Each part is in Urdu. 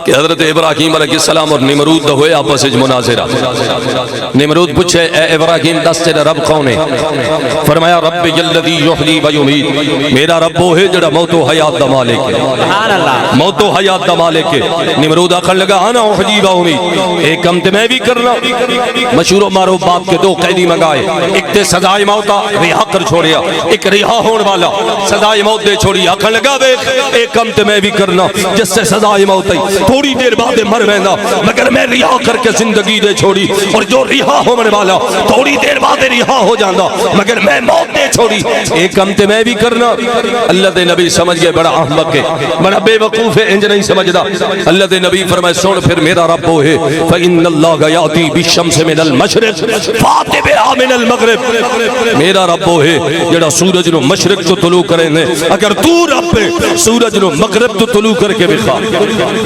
کہ حضرت ابراہیم علیہ السلام اور نمرود دا ہوئے آپس اج مناظرہ. نمرود پوچھے اے ابراہیم دس تیرا رب کون ہے؟ فرمایا رب الذی یحیی و یمیت، میرا رب وہ ہے جڑا موت و حیات دا مالک ہے، موت و حیات دا مالک ہے. نمرود آخر لگا انا احیی و امیت، ایک کم تے میں بھی کرنا. مشہور و معروف بات کے دو قیدی منگائے، ایک تے سزائے موتا رہا کر چھوڑیا، ایک رہا ہون والا سزائے موت دے چھوڑی. آخر لگا ایک کم تے میں بھی کرنا جس سے سزائے موت آئی، تھوڑی دیر بعد مر وینا مگر میں رہا کر کے زندگی دے چھوڑی. اور جو رہا ہونے والا تھوڑی دیر بعد رہا ہو جانا مگر میں موت دے چھوڑی. ایک کم تے میں بھی کرنا. اللہ دے نبی سمجھ گئے بڑا احمق ہے، بڑا بے وقوف ہے، انج نہیں سمجھدا. اللہ دے نبی فرمائے سن پھر میرا رب وہ ہے فإن اللہ یأتی بالشمس من المشرق فأتی بہا من المغرب، میرا رب وہ ہے جڑا سورج نو مشرق تو طلوع کرے نے. اگر تو رب ہے سورج نو مغرب تو طلوع کر کے بکھا.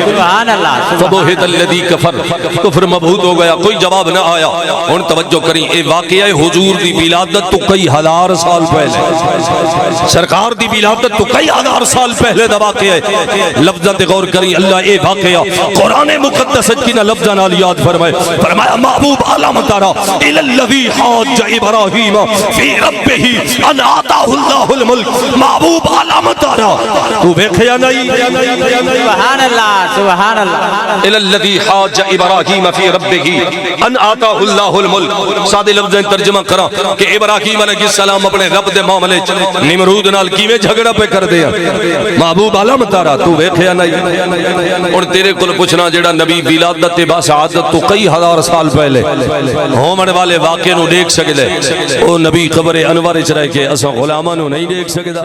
سبحان اللہ. فبہت الذی کفر، کفر مبہوت ہو گیا، کوئی جواب نہ آیا. ہن توجہ کریں، اے واقعہ حضور دی ولادت تو کئی ہزار سال پہلے، سرکار دی ولادت تو کئی ہزار سال پہلے دا واقعہ ہے. لفظاں تے غور کریں، اللہ اے واقعہ قرآن مقدس کی نہ لفظاں نال یاد فرمائے. فرمایا محبوب علامہ تارا الی الذی حاج ابراہیم فی ربہ ان آتاہ اللہ الملک. محبوب علامہ تارا تو ویکھیا نہیں؟ سبحان اللہ سبحان اللہ. الی الذی حاج ابراہیم فی ربہ ان آتاہ اللہ الملک. سادے لفظیں ترجمہ کراں کہ ابراہیم علیہ السلام اپنے رب دے معاملے نمرود نال کیویں جھگڑا پہ کر دیا. محبوب علامہ تارا تو ویکھیا نہیں؟ اور تیرے کول پوچھنا جڑا نبی ولادت با سعادت تو کئی ہزار سال پہلے ہومن والے واقعے نو دیکھ سکدے، او نبی قبر انور وچ رہ کے اساں غلاماں نو نہیں دیکھ سکدا.